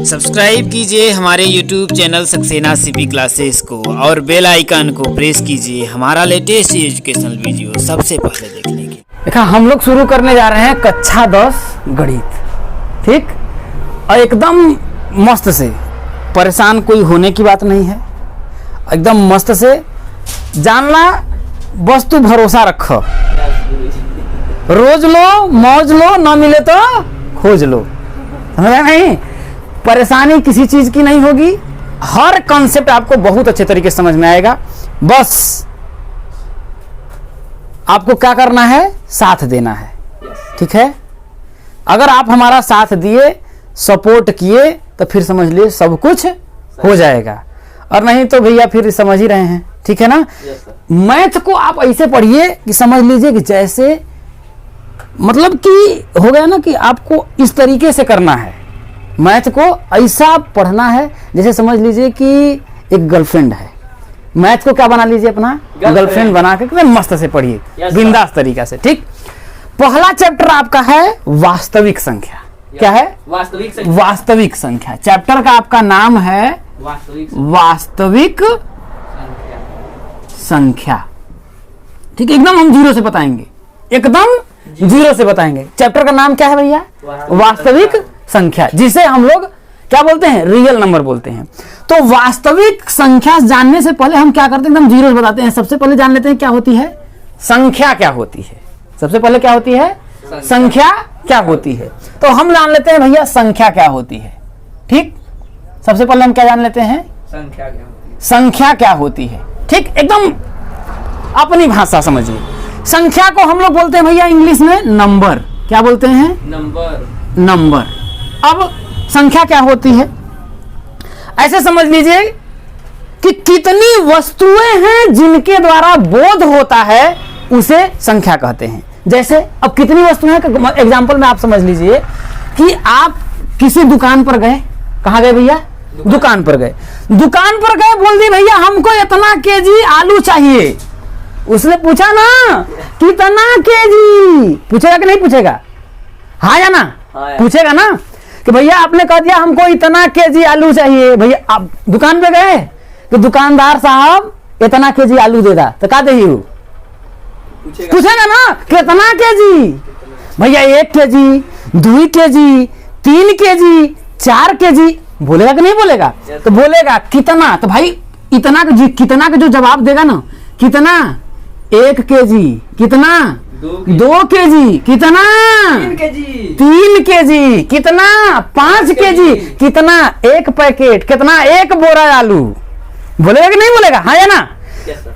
Subscribe कीजिए हमारे YouTube channel Saxena CP classes को और बेल आइकन को प्रेस कीजिए हमारा लेटेस्ट एजुकेशनल वीडियो सबसे पहले देखने के। देखा हम लोग शुरू करने जा रहे हैं कक्षा 10 गणित, ठीक। और एकदम मस्त से, परेशान कोई होने की बात नहीं है, एकदम मस्त से जानना, बस तू भरोसा रखो, रोज लो मौज लो, ना मिले तो खोज लो, समझा नहीं। परेशानी किसी चीज की नहीं होगी, हर कॉन्सेप्ट आपको बहुत अच्छे तरीके से समझ में आएगा। बस आपको क्या करना है, साथ देना है, ठीक है। अगर आप हमारा साथ दिए, सपोर्ट किए, तो फिर समझ लिए सब कुछ हो जाएगा, और नहीं तो भैया फिर समझ ही रहे हैं, ठीक है ना। मैथ को आप ऐसे पढ़िए कि समझ लीजिए कि जैसे मतलब कि हो गया ना कि आपको इस तरीके से करना है। मैथ को ऐसा पढ़ना है जैसे समझ लीजिए कि एक गर्लफ्रेंड है, मैथ को क्या बना लीजिए, अपना गर्लफ्रेंड बना के एकदम मस्त से पढ़िए, बिंदास तरीका से, ठीक। पहला चैप्टर आपका है वास्तविक संख्या। क्या है? वास्तविक संख्या। चैप्टर का आपका नाम है वास्तविक संख्या, ठीक। एकदम हम जीरो से बताएंगे, एकदम जीरो से बताएंगे। चैप्टर का नाम क्या है भैया? वास्तविक संख्या, जिसे हम लोग क्या बोलते हैं, रियल नंबर बोलते हैं। तो वास्तविक संख्या जानने से पहले हम क्या करते हैं, एकदम जीरो से बताते हैं। सबसे पहले जान लेते हैं क्या होती है संख्या, क्या होती है। सबसे पहले क्या होती है संख्या, क्या होती है। तो हम जान लेते हैं भैया संख्या क्या होती है, ठीक। सबसे पहले हम क्या जान लेते हैं, संख्या क्या होती है। संख्या क्या होती है, ठीक। एकदम अपनी भाषा समझिए। संख्या को हम लोग बोलते हैं भैया इंग्लिश में नंबर। क्या बोलते हैं? नंबर। अब संख्या क्या होती है, ऐसे समझ लीजिए कि कितनी वस्तुएं हैं जिनके द्वारा बोध होता है उसे संख्या कहते हैं। जैसे अब कितनी वस्तुएं हैं, एग्जांपल में आप समझ लीजिए कि आप किसी दुकान पर गए। कहाँ गए भैया? दुकान पर गए। दुकान पर गए, बोल दी भैया हमको इतना केजी आलू चाहिए। उसने पूछा ना कितना केजी, पूछेगा कि नहीं पूछेगा? हाँ या ना? पूछेगा ना कि भैया आपने कह दिया हमको इतना केजी आलू चाहिए। भैया आप दुकान पे गए कि दुकानदार साहब इतना केजी आलू दे दा, तो क्या दे पूछेगा ना कितना केजी। भैया 1 केजी, 2 केजी, 3 केजी, 4 केजी, बोलेगा कि नहीं बोलेगा? तो बोलेगा कितना। तो भाई इतना कितना का जो जवाब देगा ना, कितना 1 केजी, कितना 2 केजी, कितना 3 केजी, कितना 5 केजी, कितना 1 पैकेट, कितना 1 बोरा आलू, बोलेगा कि नहीं बोलेगा? हाँ या ना?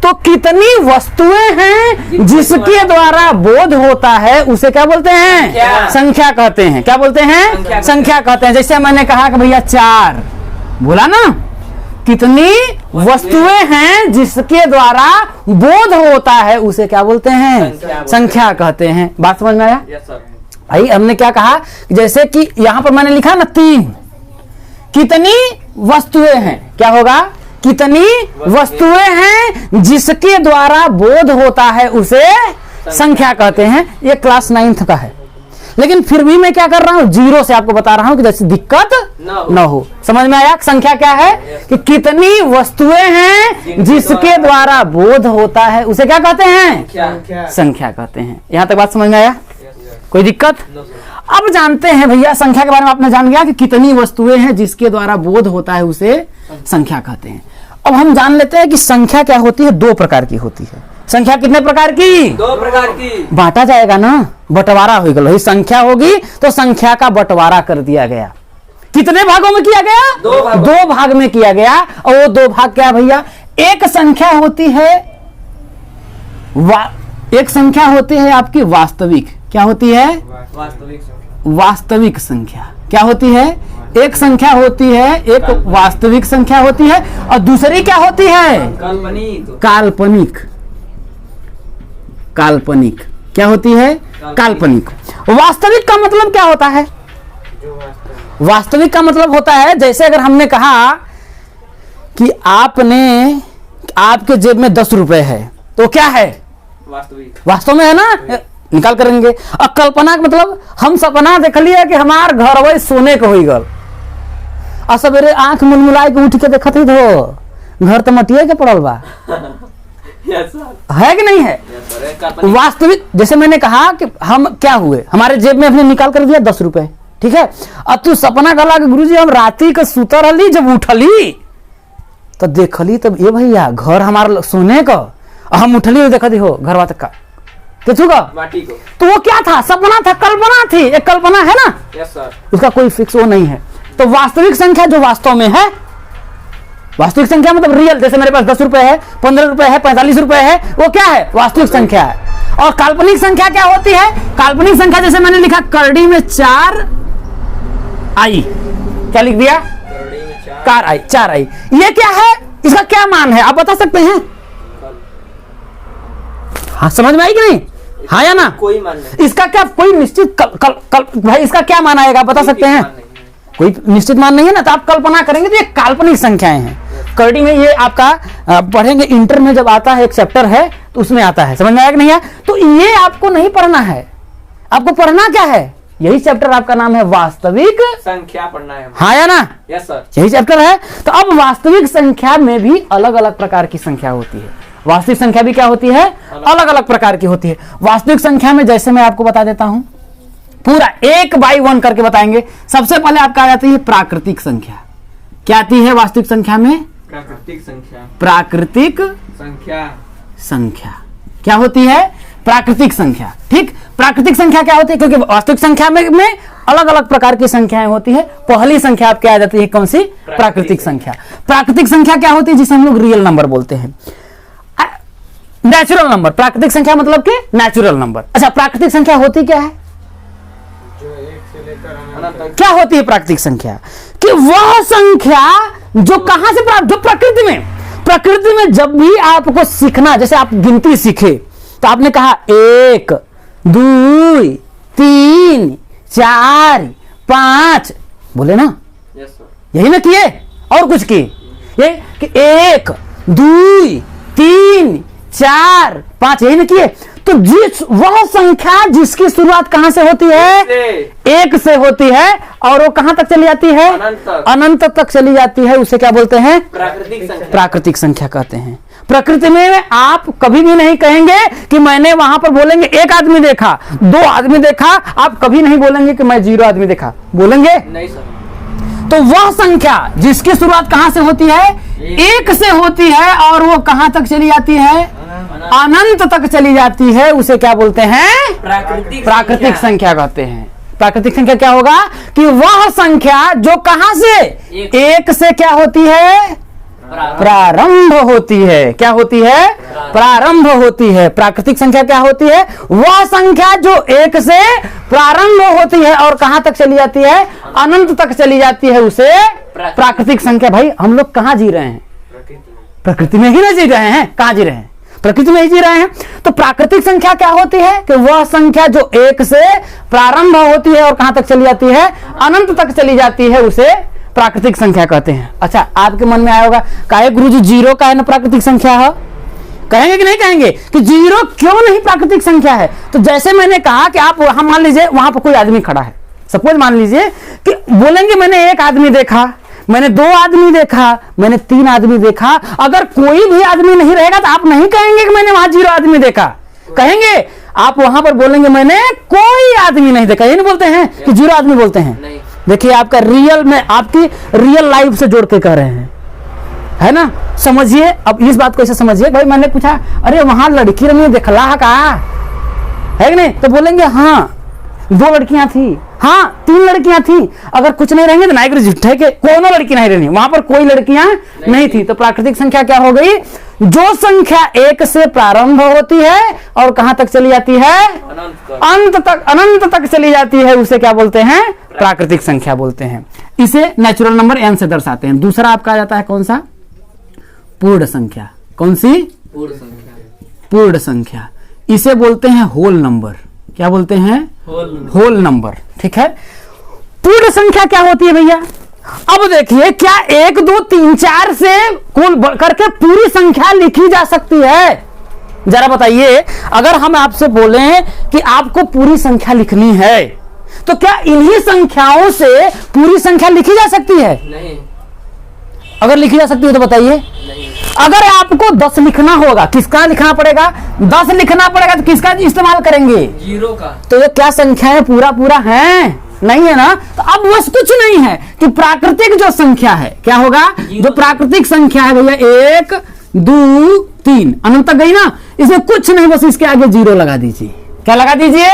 तो कितनी वस्तुएं हैं जिसके द्वारा बोध होता है उसे क्या बोलते हैं? संख्या कहते हैं। क्या बोलते हैं? संख्या कहते हैं। जैसे मैंने कहा कि भैया 4, बोला ना, कितनी वस्तुएं हैं जिसके द्वारा बोध होता है उसे क्या बोलते हैं? संख्या कहते हैं। बात समझ में आया? भाई हमने क्या कहा, जैसे कि यहां पर मैंने लिखा ना 3, कितनी वस्तुएं हैं, क्या होगा? कितनी वस्तुएं हैं जिसके द्वारा बोध होता है उसे संख्या कहते हैं। ये क्लास 9th का है, लेकिन फिर भी मैं क्या कर रहा हूं, जीरो से आपको बता रहा हूं कि जैसे दिक्कत न हो। समझ में आया? संख्या क्या है कि कितनी वस्तुएं हैं जिसके द्वारा बोध होता है उसे क्या कहते हैं? संख्या कहते हैं। यहां तक बात समझ में आया? कोई दिक्कत? अब जानते हैं भैया संख्या के बारे में आपने जान गया कि कितनी वस्तुएं हैं जिसके द्वारा बोध होता है उसे संख्या कहते हैं। अब हम जान लेते हैं कि संख्या क्या होती है। 2 प्रकार की होती है। संख्या कितने प्रकार की? 2 प्रकार की। बांटा जाएगा ना, बंटवारा हो गया। संख्या होगी तो संख्या का बंटवारा कर दिया गया। कितने भागों में किया गया? 2 भाग में किया गया। और वो 2 भाग क्या भैया? एक संख्या होती है एक संख्या होती है आपकी वास्तविक। क्या होती है? वास्तविक संख्या। क्या होती है? एक संख्या होती है, एक वास्तविक संख्या होती है, और दूसरी क्या होती है? काल्पनिक। काल्पनिक क्या होती है? काल्पनिक। वास्तविक का मतलब क्या होता है? वास्तविक का मतलब होता है, जैसे अगर हमने कहा कि आपके जेब में 10 रुपए है, तो क्या है? वास्तव में है ना, निकाल करेंगे। और कल्पना का मतलब हम सपना देख लिया कि हमार घर वही सोने के हो गल, और सवेरे आंख मुलमुलाए के उठ के देखत ही तो घर तो मटिए के पड़ल बा। है कि नहीं है? वास्तविक जैसे मैंने कहा कि हम क्या हुए, हमारे जेब में हमने निकाल कर दिया 10 रुपए, ठीक है। अब तू सपना गला के गुरुजी हम राती के सुतर रही, जब उठली तो देखली तब ये भैया घर हमारा सोने का, हम उठली देखा दी हो घर तक का माटी को, तो वो क्या था? सपना था, कल्पना थी, एक कल्पना है ना। Yes sir. उसका कोई फिक्स वो नहीं है। तो वास्तविक संख्या जो वास्तव में है, वास्तविक संख्या मतलब रियल, जैसे मेरे पास 10 रुपए है, 15 रुपए है, 45 रुपए है, वो क्या है? वास्तविक संख्या है। और काल्पनिक संख्या क्या होती है? काल्पनिक संख्या जैसे मैंने लिखा करड़ी में 4 आई, क्या लिख दिया? 4 आई, ये क्या है? इसका क्या मान है आप बता सकते हैं? हाँ, समझ में आई कि नहीं? हाँ या ना? कोई मान नहीं। इसका क्या कोई निश्चित भाई इसका क्या मान आएगा बता सकते हैं? कोई निश्चित मान नहीं है ना, तो आप कल्पना करेंगे तो ये काल्पनिक संख्याएं हैं। करड़ी में ये आपका पढ़ेंगे, इंटर में जब आता है एक चैप्टर है तो उसमें आता है, समझ में आया कि नहीं है? तो ये आपको नहीं पढ़ना है, आपको पढ़ना क्या है? यही चैप्टर आपका नाम है वास्तविक संख्या पढ़ना है। हाँ या ना? यस सर, यही चैप्टर है। तो अब वास्तविक संख्या में भी अलग अलग प्रकार की संख्या होती है। वास्तविक संख्या भी क्या होती है? अलग अलग प्रकार की होती है। वास्तविक संख्या में जैसे मैं आपको बता देता हूं, पूरा 1 बाई 1 करके बताएंगे। सबसे पहले आपका आ जाती है प्राकृतिक संख्या। क्या आती है वास्तविक संख्या में? प्राकृतिक संख्या। प्राकृतिक संख्या क्या होती है? प्राकृतिक संख्या। ठीक, प्राकृतिक संख्या क्या होती है? क्योंकि वास्तविक संख्या में अलग अलग प्रकार की संख्याएं होती है। पहली संख्या आपके आ जाती है कौन सी? प्राकृतिक संख्या। प्राकृतिक संख्या क्या होती है? जिसे हम लोग रियल नंबर बोलते हैं, नेचुरल नंबर। प्राकृतिक संख्या मतलब कि नेचुरल नंबर। अच्छा, प्राकृतिक संख्या होती क्या है? क्या होती है प्राकृतिक संख्या? कि वह संख्या जो कहां से प्राप्त, जो प्रकृति में जब भी आपको सीखना, जैसे आप गिनती सीखे तो आपने कहा 1 2 3 4 5, बोले ना? यही ना किए? और कुछ किए? ये कि 1 2 3 4 5, यही ना किए? तो जिस वह संख्या जिसकी शुरुआत कहां से होती है? 1 से होती है, और वो कहां तक चली जाती है? अनंत तक चली जाती है। उसे क्या बोलते हैं? प्राकृतिक संख्या कहते हैं। प्रकृति में आप कभी भी नहीं कहेंगे कि मैंने वहां पर, बोलेंगे 1 आदमी देखा, 2 आदमी देखा, आप कभी नहीं बोलेंगे कि मैं 0 आदमी देखा, बोलेंगे नहीं सर। तो वह संख्या जिसकी शुरुआत कहां से होती है? 1 से होती है, और वो कहां तक चली जाती है? अनंत तक चली जाती है। उसे क्या बोलते हैं? प्राकृतिक संख्या कहते हैं। प्राकृतिक संख्या क्या होगा? कि वह संख्या जो कहां से? 1 से क्या होती है? प्रारंभ होती है। क्या होती है? प्रारंभ होती है। प्राकृतिक संख्या क्या होती है? वह संख्या जो 1 से प्रारंभ होती है और कहां तक चली जाती है? अनंत तक चली जाती है। उसे प्राकृतिक संख्या। भाई हम लोग कहां जी रहे हैं? प्रकृति में ही ना जी रहे हैं? कहां जी रहे हैं? प्रकृति में ही जी रहे हैं। तो प्राकृतिक संख्या क्या होती है? कि वह संख्या जो 1 से प्रारंभ होती है और कहां तक चली जाती है? अनंत तक चली जाती है। उसे प्राकृतिक संख्या कहते हैं। अच्छा, आपके मन में आया होगा, काहे गुरुजी 0 का है ना प्राकृतिक संख्या है? कहेंगे कि नहीं कहेंगे कि 0 क्यों नहीं प्राकृतिक संख्या है? तो जैसे मैंने कहा कि आप वहां, मान लीजिए वहां पर कोई आदमी खड़ा है, सपोज मान लीजिए कि बोलेंगे मैंने 1 आदमी देखा, मैंने 2 आदमी देखा, मैंने 3 आदमी देखा। अगर कोई भी आदमी नहीं रहेगा तो आप नहीं कहेंगे कि मैंने वहां 0 आदमी देखा, कहेंगे आप वहां पर बोलेंगे मैंने कोई आदमी नहीं देखा। ये नहीं बोलते हैं कि 0 आदमी बोलते हैं? देखिए, आपका रियल में, आपकी रियल लाइफ से जोड़ के कह रहे हैं, है ना? समझिए। अब इस बात को ऐसे समझिए, भाई मैंने पूछा अरे वहां लड़की रही देखला का है कि नहीं? तो बोलेंगे हाँ 2 लड़कियां थी, हाँ 3 लड़कियां थी। अगर कुछ नहीं रहेंगे तो नाइक झूठे के कोनो लड़की नहीं रहनी, वहां पर कोई लड़कियां नहीं थी। तो प्राकृतिक संख्या क्या हो गई? जो संख्या 1 से प्रारंभ होती है और कहां तक चली जाती है? अनंत तक चली जाती है। उसे क्या बोलते हैं? प्राकृतिक संख्या बोलते हैं। इसे नेचुरल नंबर n से दर्शाते हैं। दूसरा आपका आ जाता है कौन सा? पूर्ण संख्या। कौन सी? पूर्ण संख्या। इसे बोलते हैं होल नंबर। क्या बोलते हैं? Whole number. ठीक है। पूर्ण संख्या क्या होती है भैया? अब देखिए, क्या 1 2 3 4 से कुल करके पूरी संख्या लिखी जा सकती है? जरा बताइए, अगर हम आपसे बोलें कि आपको पूरी संख्या लिखनी है तो क्या इन्हीं संख्याओं से पूरी संख्या लिखी जा सकती है? नहीं। अगर लिखी जा सकती है तो बताइए। नहीं। अगर आपको 10 लिखना होगा, किसका लिखना पड़ेगा? 10 लिखना पड़ेगा तो किसका इस्तेमाल करेंगे? 0 का। तो ये क्या संख्याएं पूरा पूरा है? नहीं है ना। तो अब बस कुछ नहीं है कि प्राकृतिक जो संख्या है क्या होगा? जो प्राकृतिक संख्या है भैया 1 2 3 अनंत तक गई ना, इसमें कुछ नहीं, बस इसके आगे 0 लगा दीजिए। क्या लगा दीजिए?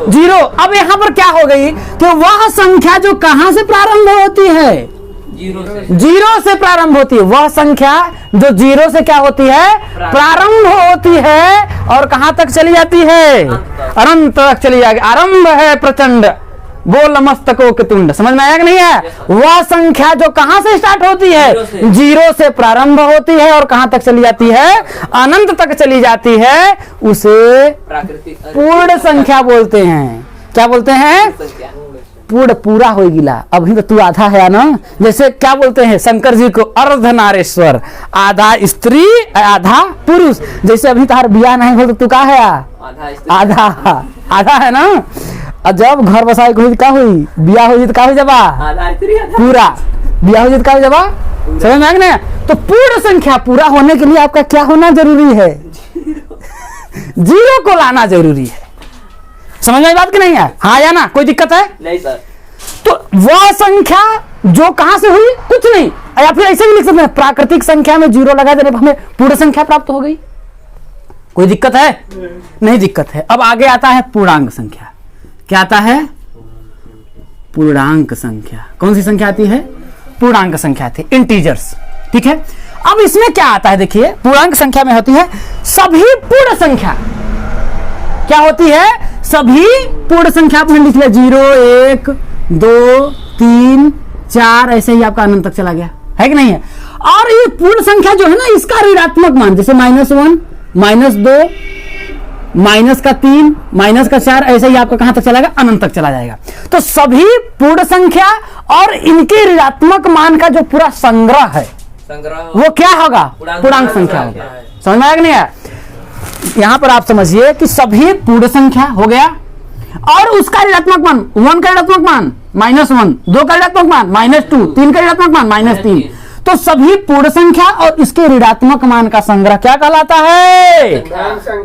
0। अब यहां पर क्या हो गई कि वह संख्या जो कहां से प्रारंभ होती है? 0 से प्रारंभ होती है। वह संख्या जो 0 से क्या होती है? प्रारंभ होती है और कहां तक चली जाती है? अनंत तक चली जाएगी। आरंभ है प्रचंड, बोल मस्तकों के तुंड। समझ में आया कि नहीं है? वह संख्या जो कहां से स्टार्ट होती है? 0 से प्रारंभ होती है और कहां तक चली जाती है? अनंत तक चली जाती है। उसे पूर्ण संख्या बोलते हैं। क्या बोलते हैं? पूर्ण, पूरा हो गिला। अभी तो तू आधा है ना। जैसे क्या बोलते हैं शंकर जी को? अर्धनारेश्वर, आधा स्त्री आधा पुरुष। जैसे अभी तार बिया नहीं हो तो तू का है? आधा आधा है ना। और जब घर बसाए को का हुई, बिया हो तो का हो जाबा पूरा, बिया हो तो का हो जाबा। समझ में आ गया? तो पूर्ण संख्या पूरा होने के लिए आपका क्या होना जरूरी है? 0 को लाना जरूरी है। समझ में बात की नहीं है? हाँ या ना? कोई दिक्कत है? नहीं सर। तो वह संख्या जो कहां से हुई? कुछ नहीं। या फिर ऐसे भी लिख सकते हैं प्राकृतिक संख्या में 0 लगा देने पर हमें पूर्ण संख्या प्राप्त हो गई। कोई दिक्कत है? नहीं दिक्कत है। अब आगे आता है पूर्णांक संख्या। क्या आता है? पूर्णांक संख्या। कौन सी संख्या आती है? पूर्णांक संख्या आती है, इंटीजर्स। ठीक है। अब इसमें क्या आता है? देखिए पूर्णांक संख्या में होती है सभी पूर्ण संख्या। क्या होती है? सभी पूर्ण संख्या आपने लिख लिया 0 1 2 3 4 ऐसे ही आपका अनंत तक चला गया है कि नहीं है? और ये पूर्ण संख्या जो है ना, इसका ऋणात्मक मान, जैसे -1 -2 -3 -4 ऐसे ही आपका कहां तक चला जाएगा? अनंत तक चला जाएगा। तो सभी पूर्ण संख्या और इनके ऋणात्मक मान का जो पूरा संग्रह है वो क्या होगा? पूर्णांक संख्या होगा। समझ में आया कि नहीं आया? यहां पर आप समझिए कि सभी पूर्ण संख्या हो गया और उसका ऋणात्मक मान 1 का ऋणात्मक मान -1, 2 का ऋणात्मक मान -2, 3 का ऋणात्मक मान -3। तो सभी पूर्ण संख्या और इसके ऋणात्मक मान का संग्रह क्या कहलाता है?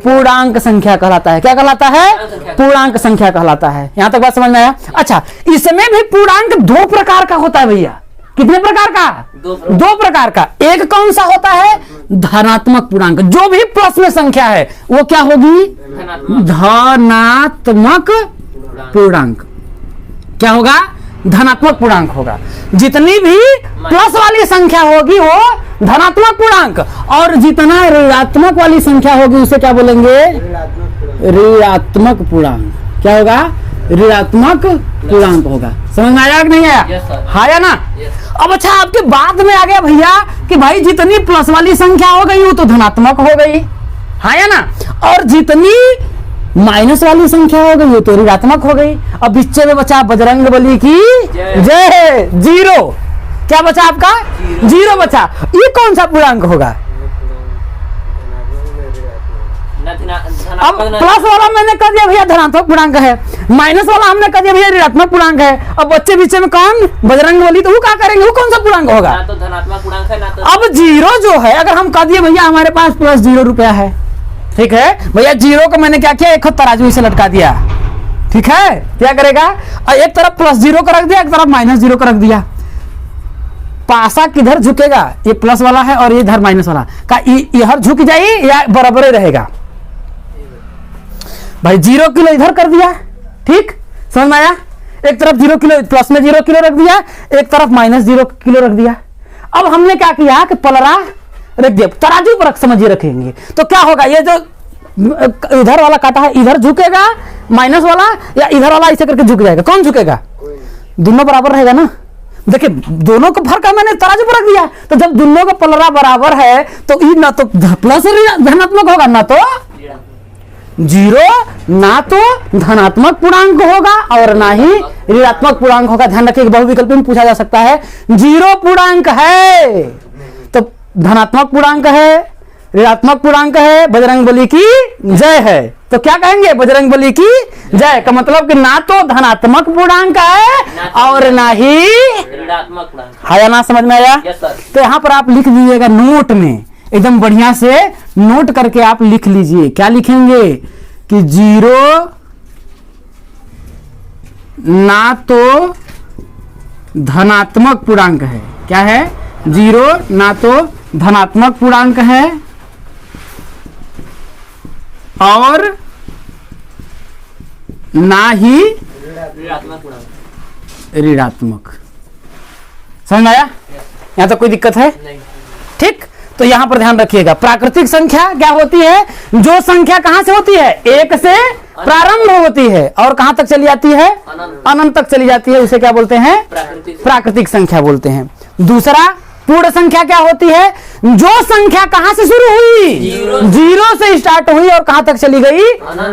पूर्णांक संख्या कहलाता है। क्या कहलाता है? पूर्णांक संख्या कहलाता है। यहां तक बात समझ में आया? अच्छा, इसमें भी पूर्णांक 2 प्रकार का होता है भैया। कितने प्रकार का? 2 प्रकार का। एक कौन सा होता है? धनात्मक पूर्णांक। जो भी प्लस में संख्या है वो क्या होगी? धनात्मक पूर्णांक। क्या होगा? धनात्मक पूर्णांक होगा। जितनी भी प्लस वाली संख्या होगी वो धनात्मक पूर्णांक, और जितना ऋणात्मक वाली संख्या होगी उसे क्या बोलेंगे? ऋणात्मक पूर्णांक। क्या होगा? ऋणात्मक पूर्णांक होगा। समझ में आया कि नहीं आया? हाँ या ना? अब अच्छा, आपके बाद में आ गया भैया कि भाई जितनी प्लस वाली संख्या हो गई वो तो धनात्मक हो गई, हाँ या ना? और जितनी माइनस वाली संख्या हो गई वो तो ऋणात्मक हो गई। अब बीच में बचा बजरंग बली की जय, 0। क्या बचा आपका? 0 बचा। ये कौन सा पूर्णांक होगा? अब प्लस वाला मैंने कह दिया भैया धनात्मक पूर्णांक है, माइनस वाला हमने कह दिया भैया ऋणात्मक पूर्णांक है। अब बच्चे बीच में कौन? बजरंग बली। तो वो क्या करेंगे? वो कौन सा पूर्णांक होगा? ना तो धनात्मक पूर्णांक है ना तो। अब 0 जो है, अगर हम कह दिए भैया हमारे पास प्लस 0 रुपया है, ठीक है भैया, 0 को मैंने क्या किया? एक तराजू से लटका दिया। ठीक है, क्या करेगा? और एक तरफ +0 का रख दिया, एक तरफ -0 का रख दिया। पासा किधर झुकेगा? ये प्लस वाला है और ये इधर माइनस वाला का, इधर झुक जाए या बराबर ही रहेगा? भाई 0 किलो इधर कर दिया, ठीक समझ में आया? एक तरफ 0 किलो प्लस में 0 किलो रख दिया, एक तरफ -0 किलो रख दिया। अब हमने क्या किया कि पलरा रख दिया, तराजू पर समझिए रखेंगे तो क्या होगा? ये जो इधर वाला काटा है इधर झुकेगा माइनस वाला, या इधर वाला ऐसे करके झुक जाएगा? कौन झुकेगा? दोनों बराबर रहेगा ना। देखिए दोनों को फर्क है, मैंने तराजू पर रख दिया, तो जब दोनों का पलरा बराबर है तो ये ना तो प्लस धनात्मक होगा, ना तो 0, ना तो धनात्मक पूर्णांक होगा और ना ही ऋणात्मक पूर्णांक होगा। ध्यान रखिए, बहुविकल्पी में पूछा जा सकता है। 0 पूर्णांक है तो धनात्मक पूर्णांक है, ऋणात्मक पूर्णांक है, बजरंगबली की जय है। तो क्या कहेंगे, बजरंगबली की जय का मतलब कि ना तो धनात्मक पूर्णांक है और ना ही ऋणात्मक पूर्णांक। आया ना, समझ में आया? Yes sir. तो यहाँ पर आप लिख दीजिएगा नोट में, एकदम बढ़िया से नोट करके आप लिख लीजिए। क्या लिखेंगे कि 0 ना तो धनात्मक पूर्णांक है। क्या है? 0 ना तो धनात्मक पूर्णांक है और ना ही ऋणात्मक पूर्णांक। ऋणात्मक। समझ में आया? यहां तो कोई दिक्कत है? नहीं। ठीक, तो यहां पर ध्यान रखिएगा। प्राकृतिक संख्या क्या होती है? जो संख्या कहां से होती है? 1 से प्रारंभ होती है और कहां तक चली जाती है? अनंत तक चली जाती है। उसे क्या बोलते हैं? प्राकृतिक संख्या बोलते हैं। दूसरा, पूर्ण संख्या क्या होती है? जो संख्या कहां से शुरू हुई? 0 से स्टार्ट हुई और कहां तक चली गई?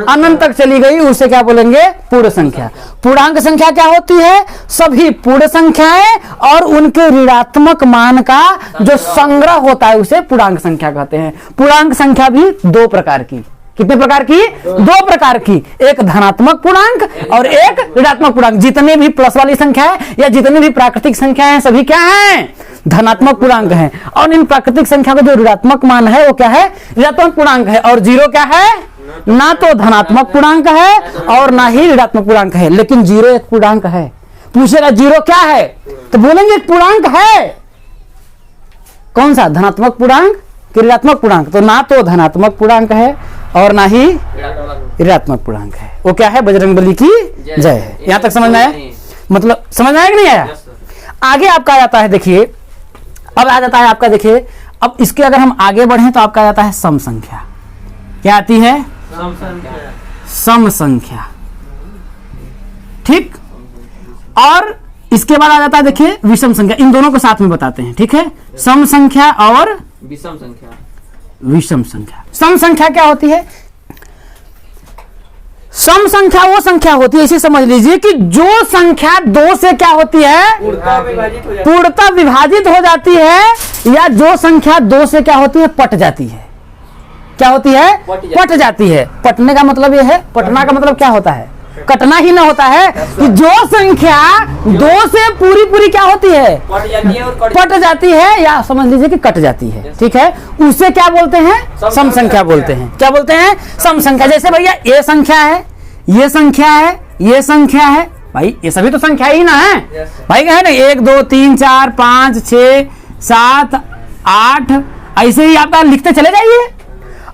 अनंत तक चली गई। उसे क्या बोलेंगे? पूर्ण संख्या। पूर्णांक संख्या क्या होती है? सभी पूर्ण संख्याएं और उनके ऋणात्मक मान का जो संग्रह होता है उसे पूर्णांक संख्या कहते हैं। पूर्णांक संख्या भी 2 प्रकार की। कितने प्रकार की? 2 प्रकार की। एक धनात्मक पूर्णांक और एक ऋणात्मक पूर्णांक। जितने भी प्लस वाली संख्या है या जितनी भी प्राकृतिक संख्या है सभी क्या है? धनात्मक पूर्णांक है। और इन प्राकृतिक संख्या का जो ऋणात्मक मान है वो क्या है? ऋणात्मक पूर्णांक है। और 0 क्या है? ना तो धनात्मक पूर्णांक है और ना ही ऋणात्मक पूर्णांक है। लेकिन 0 एक पूर्णांक है। पूछेगा 0 क्या है तो बोलेंगे एक पूर्णांक है। कौन सा? धनात्मक पूर्णांक कि ऋणात्मक पूर्णांक? तो ना तो धनात्मक पूर्णांक है और ना ही ऋणात्मक पूर्णांक है। वो क्या है? बजरंगबली की जय है। यहां तक समझ में आया? मतलब समझ में आया कि नहीं आया? आगे आपका आ जाता है, देखिए अब आ जाता है आपका, देखिए अब इसके अगर हम आगे बढ़े तो आपका आ जाता है सम संख्या। क्या आती है? सम संख्या। ठीक, और इसके बाद आ जाता है देखिए विषम संख्या। इन दोनों को साथ में बताते हैं। ठीक है, सम संख्या और विषम संख्या। विषम संख्या। सम संख्या क्या होती है? सम संख्या वो संख्या होती है, इसे समझ लीजिए कि जो संख्या 2 से क्या होती है? पूर्णतः विभाजित हो जाती है, या जो संख्या 2 से क्या होती है? पट जाती है। क्या होती है? पट जाती है। पटने का मतलब यह है, पटना का मतलब क्या होता है? कटना ही ना होता है कि जो संख्या 2 से पूरी क्या होती है? पट जाती है, या समझ लीजिए कि कट जाती है। ठीक है, उसे क्या बोलते हैं? सम संख्या बोलते हैं। क्या बोलते हैं? सम संख्या। जैसे भैया ये संख्या है, ये संख्या है, ये संख्या है, भाई ये सभी तो संख्या ही ना है भाई। क्या है ना, 1 2 3 4 5 6 7 8 ऐसे ही आपका लिखते चले जाइए।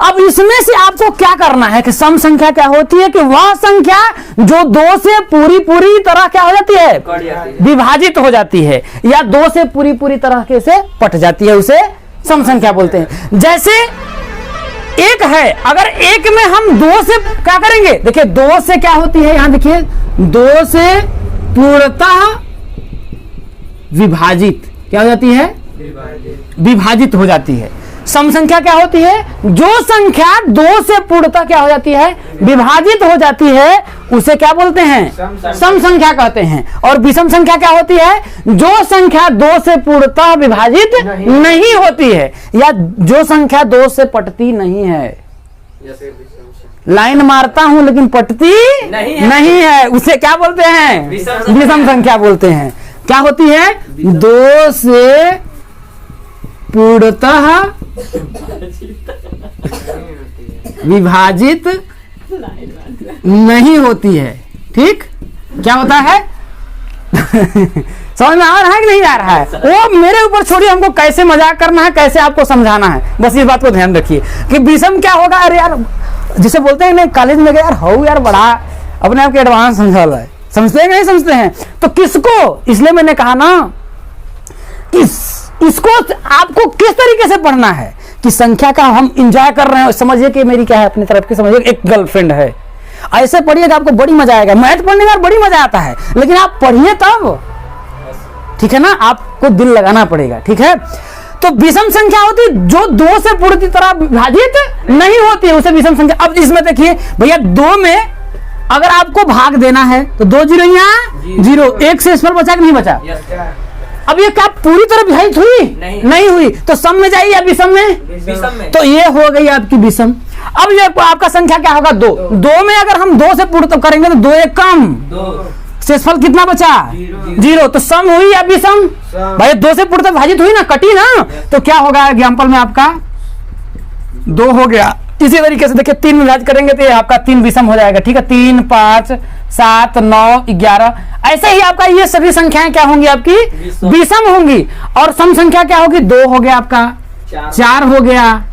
अब इसमें से आपको क्या करना है कि सम संख्या क्या होती है? कि वह संख्या जो 2 से पूरी तरह क्या हो जाती है? विभाजित हो जाती है, या 2 से पूरी तरह के से पट जाती है, उसे सम संख्या बोलते हैं। जैसे 1 है, अगर 1 में हम 2 से क्या करेंगे? देखिए 2 से क्या होती है? यहां देखिए 2 से पूर्णतः विभाजित क्या हो जाती है? विभाजित हो जाती है। सम संख्या क्या होती है? जो संख्या 2 से पूर्णतः क्या हो जाती है? विभाजित हो जाती है, उसे क्या बोलते हैं? सम संख्या कहते हैं। और विषम संख्या क्या होती है? जो संख्या 2 से पूर्णतः विभाजित नहीं होती है, या जो संख्या 2 से पटती नहीं है। लाइन मारता हूं लेकिन पटती नहीं है, उसे क्या बोलते हैं? विषम संख्या बोलते हैं। क्या होती है? 2 से पूर्णतः विभाजित नहीं होती है। ठीक, क्या होता है? समझ में आ रहा है कि नहीं आ रहा है? वो मेरे ऊपर छोड़िए, हमको कैसे मजाक करना है, कैसे आपको समझाना है, बस इस बात को ध्यान रखिए कि विषम क्या होगा। अरे यार, जिसे बोलते हैं नहीं कॉलेज में गए यार, हो यार बड़ा अपने आप के एडवांस समझा है, समझते हैं नहीं समझते हैं? तो किसको, इसलिए मैंने कहा ना कि इसको आपको किस तरीके से पढ़ना है कि संख्या का हम एंजॉय कर रहे हैं। समझिए कि मेरी क्या है अपनी तरफ की, समझिए एक गर्लफ्रेंड है, ऐसे पढ़िएगा आपको बड़ी मजा आएगा। मैथ पढ़ने में बड़ी मजा आता है, लेकिन आप पढ़िए तब, ठीक है ना, आपको दिल लगाना पड़ेगा। ठीक है, तो विषम संख्या होती है जो 2 से पूरी तरह विभाजित नहीं होती है, उसे विषम संख्या। अब इसमें देखिए भैया 2 में अगर आपको भाग देना है तो 2 0 यहाँ 0, 1 से स्मॉल बचा कि नहीं बचा? अब ये क्या पूरी तरह विभाजित हुई? नहीं हुई। तो सम में जाइए या विषम में? विषम में। तो ये हो गई आपकी विषम। अब ये आपका संख्या क्या होगा? 2। 2 में अगर हम 2 से पूर्ण करेंगे तो 2 एक कम, 2 शेषफल कितना बचा? 0। तो सम हुई या विषम? भाई 2 से पूर्ण विभाजित हुई ना, कटी ना, तो क्या होगा एग्जाम्पल में आपका 2 हो गया। इसी तरीके से देखिए 3 में विभाजित करेंगे तो ये आपका 3 विषम हो जाएगा। ठीक है, 3, 5, 7, 9, 11 ऐसे ही आपका ये सभी संख्याएं क्या होंगी? आपकी विषम होंगी। और सम संख्या क्या होगी? 2 हो गया आपका, 4 हो गया,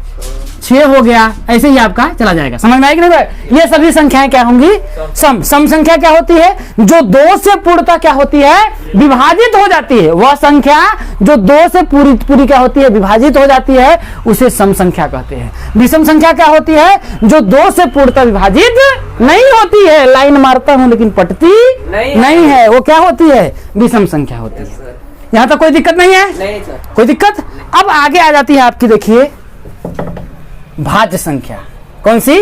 6 हो गया, ऐसे ही आपका चला जाएगा। समझ में आएगी नहीं भाई? ये सभी संख्याएं क्या होंगी? सम। सम संख्या क्या होती है? जो 2 से पूर्णतः क्या होती है? विभाजित हो जाती है। वह संख्या जो 2 से पूरी क्या होती है? विभाजित हो जाती है, उसे सम संख्या कहते हैं। विषम संख्या क्या होती है? जो 2 से पूर्णतः विभाजित नहीं होती है। लाइन मारता हूं लेकिन पटती नहीं है, वो क्या होती है? विषम संख्या होती है। यहां तक कोई दिक्कत नहीं है? नहीं सर। कोई दिक्कत? अब आगे आ जाती है आपकी, देखिए भाज्य संख्या। कौन सी?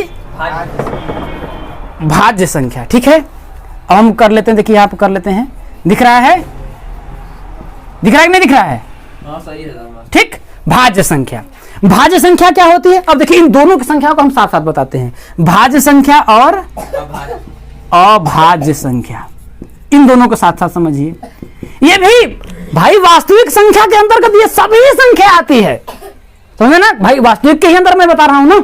भाज्य संख्या। ठीक है, अब हम कर लेते हैं। देखिए यहाँ पर कर लेते हैं। दिख रहा है? दिख रहा है कि नहीं दिख रहा है? हाँ सही है सर। ठीक, भाज्य संख्या। भाज्य संख्या क्या होती है? अब देखिए इन दोनों की संख्याओं को हम साथ साथ बताते हैं। भाज्य संख्या और अभाज्य संख्या, इन दोनों को साथ साथ समझिए। ये भी भाई वास्तविक संख्या के अंतर्गत ये सभी संख्या आती है, समझे ना भाई? वास्तविक के ही अंदर मैं बता रहा हूं ना।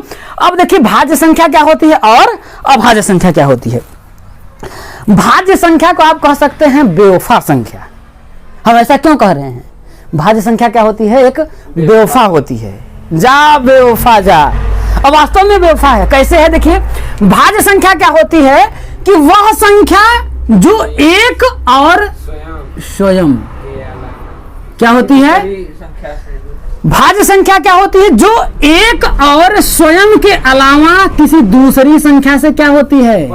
अब देखिए भाज्य संख्या क्या होती है और अभाज्य संख्या क्या होती है। भाज्य संख्या को आप कह सकते हैं बेवफा संख्या। हम ऐसा क्यों कह रहे हैं? भाज्य संख्या क्या होती है? एक बेवफा होती है। जा बेवफा जा। अब वास्तव में बेवफा है। कैसे है? देखिए भाज्य संख्या क्या होती है कि वह संख्या जो एक और स्वयं क्या होती है? भाज्य संख्या क्या होती है? जो एक और स्वयं के अलावा किसी दूसरी संख्या से क्या होती है?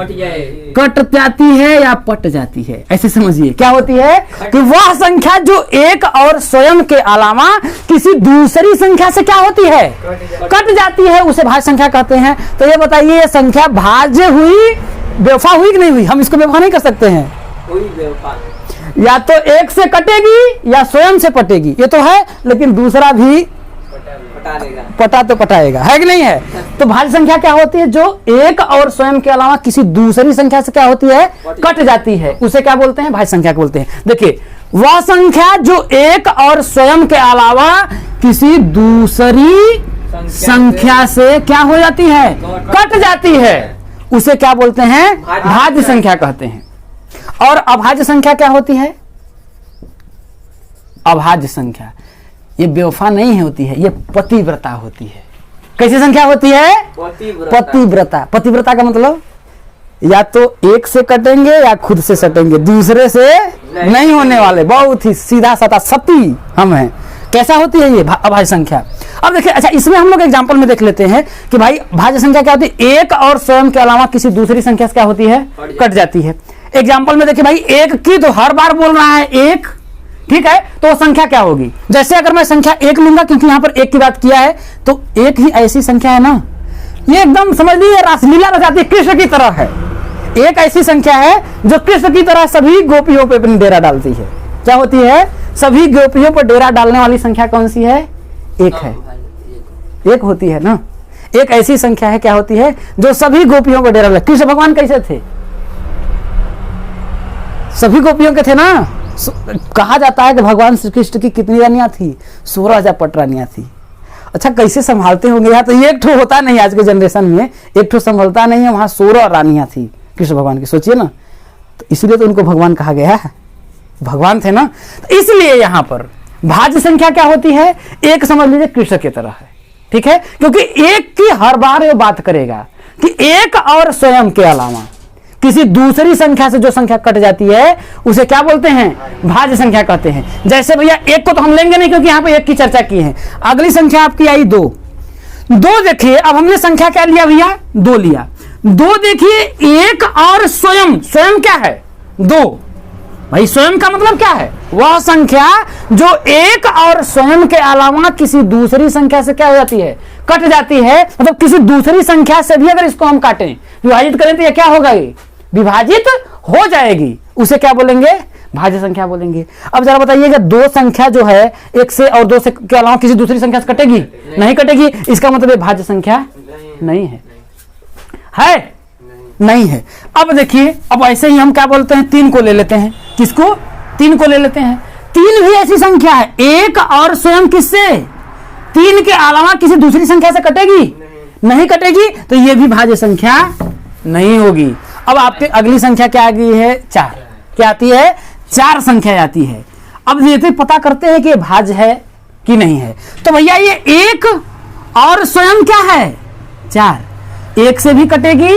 कट जाती है या पट जाती है। ऐसे समझिए क्या होती है कि वह संख्या जो एक और स्वयं के अलावा किसी दूसरी संख्या से क्या होती है? कट जाती है, उसे भाज्य संख्या कहते हैं। तो ये बताइए ये संख्या भाज्य हुई, बेवफा हुई कि नहीं हुई? हम इसको बेवफा नहीं कर सकते हैं। या तो एक से कटेगी या स्वयं से पटेगी, ये तो है, लेकिन दूसरा भी पटा तो पटाएगा, है कि नहीं है? तो भाज्य संख्या क्या होती है? जो एक और स्वयं के अलावा किसी दूसरी संख्या से क्या होती है? कट जाती है, उसे क्या बोलते हैं? भाज्य संख्या बोलते हैं। देखिए वह संख्या जो एक और स्वयं के अलावा किसी दूसरी संख्या से क्या हो जाती है? कट जाती है, उसे क्या बोलते हैं? भाज्य संख्या कहते हैं। और अभाज्य संख्या क्या होती है? अभाज्य संख्या ये बेवफा नहीं होती है, ये पतिव्रता होती है। कैसी संख्या होती है? पतिव्रता। पतिव्रता का मतलब या तो एक से कटेंगे या खुद से सटेंगे, दूसरे से नहीं होने वाले, बहुत ही सीधा साधा सती हम हैं। कैसा होती है ये अभाज्य संख्या? अब देखिए, अच्छा इसमें हम लोग एग्जांपल में देख लेते हैं कि भाई भाज्य संख्या क्या होती है? एक और स्वयं के अलावा किसी दूसरी संख्या से क्या होती है? कट जाती है। एग्जाम्पल में देखिए भाई एक की तो हर बार बोल रहा है एक, ठीक है, तो संख्या क्या होगी? जैसे अगर मैं संख्या 1 लूंगा, क्योंकि यहां पर एक की बात किया है, तो एक ही ऐसी संख्या है ना, ये एकदम समझ लीजिए रासलीला रचाती है, कृष्ण की तरह है। एक ऐसी संख्या है जो कृष्ण की तरह सभी गोपियों पर अपनी डेरा डालती है। क्या होती है? सभी गोपियों पर डेरा डालने वाली संख्या कौन सी है? एक है, एक होती है ना। एक ऐसी संख्या है क्या होती है? जो सभी गोपियों को डेरा डालती। कृष्ण भगवान कैसे थे? सभी गोपियों के थे ना। कहा जाता है कि भगवान श्री कृष्ण की कितनी रानियां थी? 16,000 पट रानियां थी। अच्छा कैसे संभालते होंगे यार? तो ये एक ठो होता नहीं, आज के जनरेशन में एक ठो संभलता नहीं है। वहां 16 रानियां थी कृष्ण भगवान की, सोचिए ना। तो इसलिए तो उनको भगवान कहा गया है, भगवान थे ना। तो इसलिए यहां पर भाज्य संख्या क्या होती है? एक समझ लीजिए कृष्ण की तरह है, ठीक है, क्योंकि एक की हर बार ये बात करेगा कि एक और स्वयं के अलावा किसी दूसरी संख्या से जो संख्या कट जाती है उसे क्या बोलते हैं? भाज्य संख्या कहते हैं। जैसे भैया एक को तो हम लेंगे नहीं क्योंकि यहां पे एक की चर्चा की है। अगली संख्या आपकी आई 2। 2 देखिए, अब हमने संख्या क्या लिया भैया? 2 लिया। 2 देखिए एक और स्वयं, स्वयं क्या है? 2। भाई स्वयं का मतलब क्या है? वह संख्या जो एक और स्वयं के अलावा किसी दूसरी संख्या से क्या हो जाती है? कट जाती है। मतलब किसी दूसरी संख्या से भी अगर इसको हम काटें, विभाजित करें, तो ये क्या होगा? ये विभाजित हो जाएगी, उसे क्या बोलेंगे? भाज्य संख्या बोलेंगे। अब जरा बताइएगा, दो संख्या जो है एक से और दो से के अलावा किसी दूसरी संख्या से कटेगी? नहीं कटेगी। इसका मतलब ये भाज्य संख्या नहीं है। है नहीं है। अब देखिए, अब ऐसे ही हम क्या बोलते हैं, 3 को ले लेते हैं। किसको? 3 को ले लेते हैं। 3 भी ऐसी संख्या है, एक और स्वयं किससे? 3 के अलावा किसी दूसरी संख्या से कटेगी? नहीं कटेगी, तो ये भी भाज्य संख्या नहीं होगी। अब आपके अगली संख्या क्या आ गई है? 4। क्या आती है? 4 संख्या आती है। अब ये तो पता करते हैं कि भाज्य है कि नहीं है। तो भैया ये एक और स्वयं क्या है? 4। एक से भी कटेगी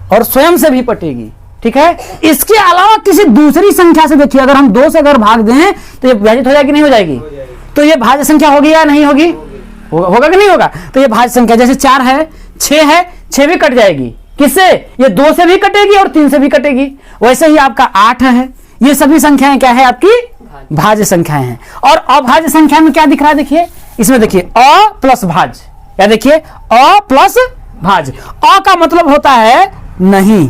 और स्वयं से भी कटेगी, ठीक है। इसके अलावा किसी दूसरी संख्या से देखिए, अगर हम 2 से अगर भाग दें तो ये विभाजित हो जाएगी नहीं हो जाएगी? तो ये भाज्य संख्या होगी या नहीं होगी? होगा कि नहीं होगा? तो ये भाज्य संख्या, जैसे 4 है, 6 है, 6 भी कट जाएगी। किससे? ये 2 से भी कटेगी और 3 से भी कटेगी। वैसे ही आपका 8 है। ये सभी संख्याएं क्या है? आपकी भाज्य संख्याएं हैं। और अभाज्य संख्या में क्या दिख रहा है? देखिए इसमें, देखिए अ प्लस भाज्य। क्या देखिए? अ प्लस भाज्य। अ का मतलब होता है नहीं।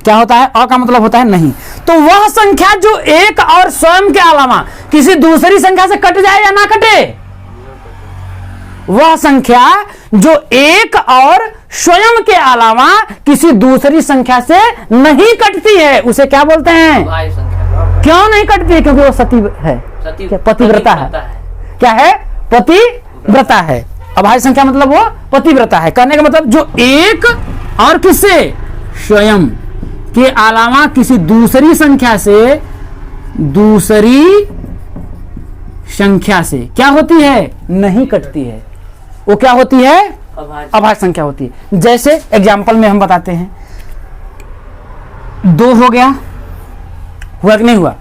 क्या होता है? अ का मतलब होता है नहीं। तो वह संख्या जो एक और स्वयं के अलावा किसी दूसरी संख्या से कट जाए या ना कटे, वह संख्या जो एक और स्वयं के अलावा किसी दूसरी संख्या से नहीं कटती है, उसे क्या बोलते हैं? भाज्य संख्या। क्यों नहीं कटती है? क्योंकि वो सती है। क्या? पतिव्रता है। क्या है? पतिव्रता है। अभाज्य संख्या मतलब वो पतिव्रता है। कहने का मतलब जो एक और किससे? स्वयं के अलावा किसी दूसरी संख्या से क्या होती है? नहीं कटती है। वो क्या होती है? अभाज्य संख्या होती है। जैसे एग्जाम्पल में हम बताते हैं, 2 हो गया, हुआ कि नहीं हुआ?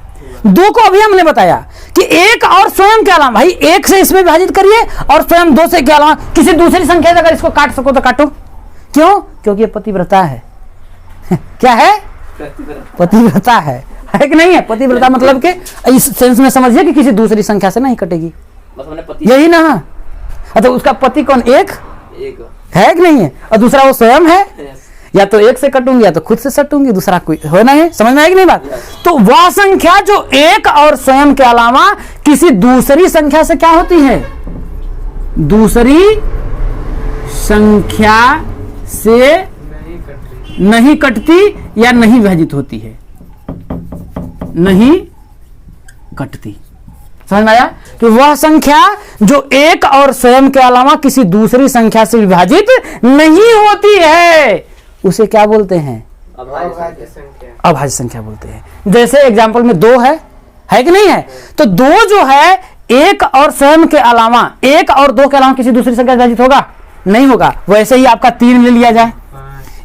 2 को अभी हमने बताया कि एक और स्वयं के अलावा, भाई 1 से इसमें विभाजित करिए और स्वयं 2 से के अलावा किसी दूसरी संख्या से अगर इसको काट सको तो काटो। क्यों? क्योंकि ये पतिव्रता है। क्या है? पतिव्रता है कि नहीं है? पतिव्रता मतलब के इस सेंस में समझिए कि किसी दूसरी संख्या से नहीं कटेगी, यही ना। अच्छा, उसका पति कौन? एक है कि नहीं है? और दूसरा वो स्वयं है। या तो एक से कटूंगी या तो खुद से सटूंगी, दूसरा कोई होना है। समझ में आएगी नहीं बात? तो वह संख्या जो एक और स्वयं के अलावा किसी दूसरी संख्या से क्या होती है? दूसरी संख्या से नहीं कटती या नहीं विभाजित होती है। नहीं कटती। समझ में आया? कि वह संख्या जो एक और स्वयं के अलावा किसी दूसरी संख्या से विभाजित नहीं होती है, उसे क्या बोलते हैं? अभाज्य संख्या बोलते हैं। जैसे एग्जाम्पल में 2 है कि नहीं है? तो 2 जो है एक और स्वयं के अलावा, एक और 2 के अलावा किसी दूसरी संख्या से विभाजित होगा? नहीं होगा। वैसे ही आपका 3 ले लिया जाए,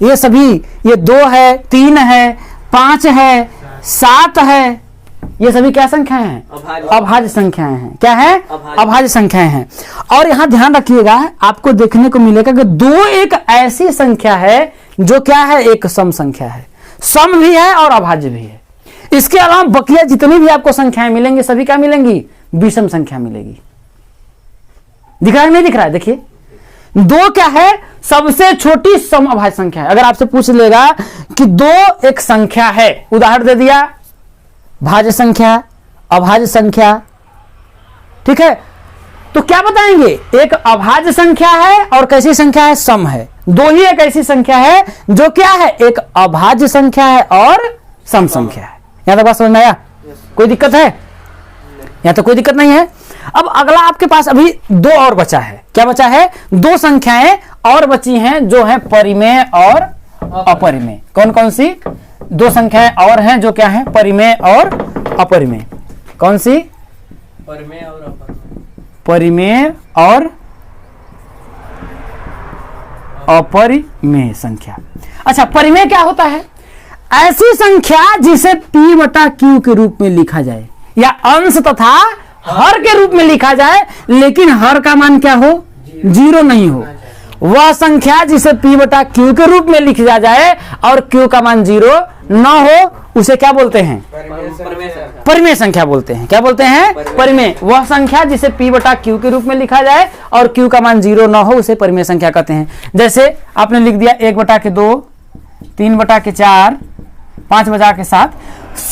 ये सभी, ये 2 है, 3 है, 5 है, 7 है, ये सभी क्या संख्याएं हैं? अभाज्य संख्याएं हैं। क्या है? अभाज्य संख्याएं हैं। और यहां ध्यान रखिएगा, आपको देखने को मिलेगा कि 2 एक ऐसी संख्या है जो क्या है? एक सम संख्या है। सम भी है और अभाज्य भी है। इसके अलावा बकिया जितनी भी आपको संख्याएं मिलेंगी सभी क्या मिलेंगी? विषम संख्या मिलेगी। दिख रहा है नहीं दिख रहा है? देखिए 2 क्या है? सबसे छोटी सम अभाज्य संख्या है। अगर आपसे पूछ लेगा कि 2 एक संख्या है, उदाहरण दे दिया, भाज्य संख्या, अभाज्य संख्या, ठीक है, तो क्या बताएंगे? एक अभाज्य संख्या है और कैसी संख्या है? सम है। 2 ही एक ऐसी संख्या है जो क्या है? एक अभाज्य संख्या है और सम संख्या है। यहां तक बात समझ में आया? कोई दिक्कत है? यहां तो कोई दिक्कत नहीं है। अब अगला आपके पास अभी 2 और बचा है। क्या बचा है? 2 संख्याएं और बची हैं जो है परिमेय और अपरिमेय। कौन कौन सी 2 संख्याएं और हैं जो क्या है? परिमेय और अपरिमेय। कौन सी? परिमेय और अपरिमेय। परिमेय और अपरिमेय संख्या। अच्छा, परिमेय क्या होता है? ऐसी संख्या जिसे p बटा q के रूप में लिखा जाए या अंश तथा हर के रूप में लिखा जाए, लेकिन हर का मान क्या हो? 0 नहीं हो। वह संख्या जिसे p बटा q के रूप में लिखा जाए और q का मान 0 न हो, उसे क्या बोलते हैं? परिमेय संख्या बोलते हैं। क्या बोलते हैं? परिमेय। वह संख्या जिसे p बटा q के रूप में लिखा जाए और q का मान 0 न हो, उसे परिमेय संख्या कहते हैं। जैसे आपने लिख दिया 1 बटा के 2, 3 बटा के 4, 5 बटा के 7,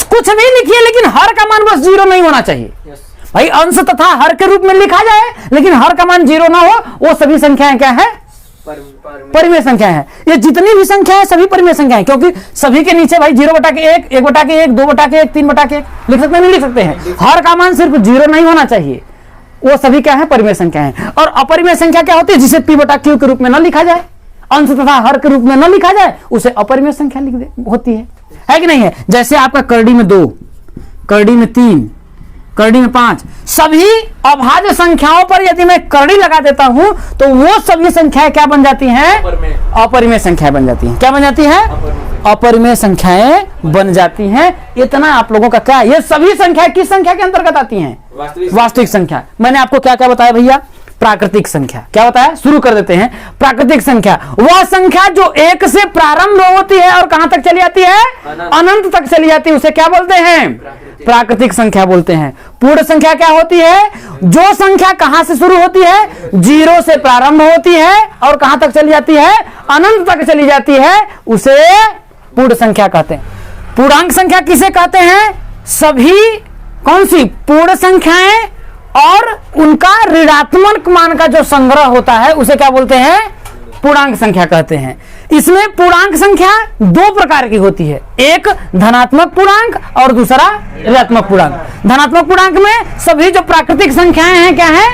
कुछ भी लिखिए लेकिन हर का मान बस 0 नहीं होना चाहिए यस भाई। अंश तथा हर के रूप में लिखा जाए लेकिन हर का मान 0 ना हो, वो सभी संख्याएं क्या है? परिमेय संख्या है। ये जितनी भी संख्या है सभी परिमेय संख्या है, क्योंकि सभी के नीचे भाई 0/1, 1/1, 2/1, 3/1 लिख सकते हैं, नहीं लिख सकते हैं। हर का मान सिर्फ 0 नहीं होना चाहिए, वो सभी क्या है? परिमेय संख्या है। और अपरिमेय संख्या क्या होती है? जिसे p/q के रूप में न लिखा जाए, अंश तथा हर के रूप में न लिखा जाए, उसे अपरिमेय संख्या लिख दे होती है कि नहीं है? जैसे आपका करड़ी में 2, करड़ी में 3, करड़ी में 5, सभी अभाज्य संख्याओं पर यदि मैं करड़ी लगा देता हूं तो वो सभी संख्याएं क्या बन जाती हैं? अपरिमेय संख्याएं बन जाती हैं। क्या बन जाती हैं? अपरिमेय संख्याएं बन जाती हैं। इतना आप लोगों का क्या, ये सभी संख्याएं किस संख्या के अंतर्गत आती हैं? वास्तविक संख्या। मैंने आपको क्या क्या बताया भैया? प्राकृतिक संख्या। क्या बताया? शुरू कर देते हैं। प्राकृतिक संख्या वह संख्या जो 1 से प्रारंभ होती है और कहां तक चली जाती है? अनंत तक चली जाती है, उसे क्या बोलते हैं? प्राकृतिक संख्या बोलते हैं। पूर्ण संख्या क्या होती है? जो संख्या कहां से शुरू होती है? 0 से प्रारंभ होती है और कहां तक चली जाती है? अनंत तक चली जाती है, उसे पूर्ण संख्या कहते हैं। पूर्णांक संख्या किसे कहते हैं? सभी कौन सी? पूर्ण संख्याएं और उनका ऋणात्मक मान का जो संग्रह होता है उसे क्या बोलते हैं? पूर्णांक संख्या कहते हैं। इसमें पूर्णांक संख्या 2 प्रकार की होती है, एक धनात्मक पूर्णांक और दूसरा ऋणात्मक पूर्णांक। धनात्मक पूर्णांक में सभी जो प्राकृतिक संख्याएं हैं क्या है?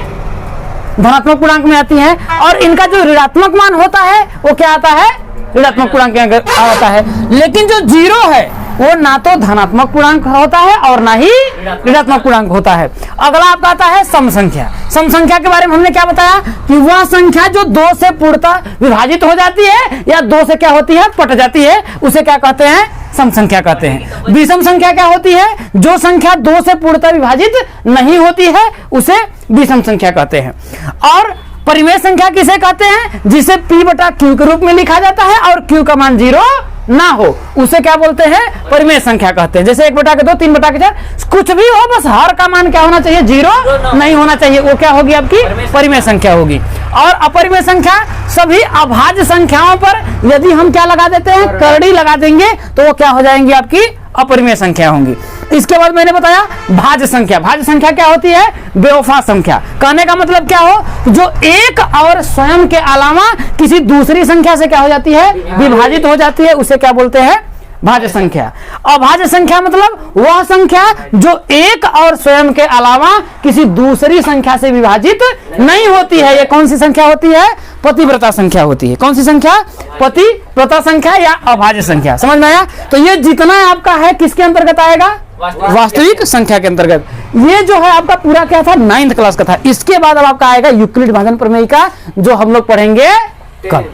धनात्मक पूर्णांक में आती हैं, और इनका जो ऋणात्मक मान होता है वो क्या आता है? ऋणात्मक पूर्णांक के अंदर आता है। लेकिन जो 0 है वो ना तो धनात्मक पूर्णांक होता है और ना ही ऋणात्मक पूर्णांक होता है। अगला आपका आता है सम संख्या। सम संख्या के बारे में हमने क्या बताया कि वह संख्या जो 2 से पूर्णतः विभाजित हो जाती है या 2 से क्या होती है? पट जाती है, उसे क्या कहते हैं? सम संख्या कहते हैं। विषम संख्या क्या होती है? जो संख्या 2 से पूर्णतः विभाजित नहीं होती है उसे विषम संख्या कहते हैं। और परिमेय संख्या किसे कहते हैं? जिसे p/q के रूप में लिखा जाता है और q का मान 0 ना हो, उसे क्या बोलते हैं? परिमेय संख्या कहते हैं। जैसे 1/2, 3/4, कुछ भी हो, बस हर का मान क्या होना चाहिए? 0 नहीं होना चाहिए, वो क्या होगी? आपकी परिमेय संख्या होगी। और अपरिमेय संख्या सभी अभाज्य संख्याओं पर यदि हम क्या लगा देते हैं? करड़ी लगा देंगे तो वो क्या हो जाएंगी? आपकी अपरिमेय संख्या होंगी। इसके बाद मैंने बताया भाज्य संख्या। भाज्य संख्या क्या होती है? बेवफा संख्या। कहने का मतलब क्या हो? जो एक और स्वयं के अलावा किसी दूसरी संख्या से क्या हो जाती है? विभाजित हो जाती है, उसे क्या बोलते हैं? भाज्य संख्या। अभाज्य संख्या मतलब वह संख्या जो एक और स्वयं के अलावा किसी दूसरी संख्या से विभाजित नहीं होती है। ये कौन सी संख्या होती है? पतिव्रता संख्या होती है। कौन सी संख्या? पतिव्रता संख्या या अभाज्य संख्या। समझ में आया? तो ये जितना आपका है किसके अंतर्गत आएगा? वास्तविक संख्या के अंतर्गत। ये जो है आपका पूरा क्या था? 9th क्लास का था। इसके बाद अब आपका आएगा यूक्लिड भाजन प्रमेय का, जो हम लोग पढ़ेंगे कल।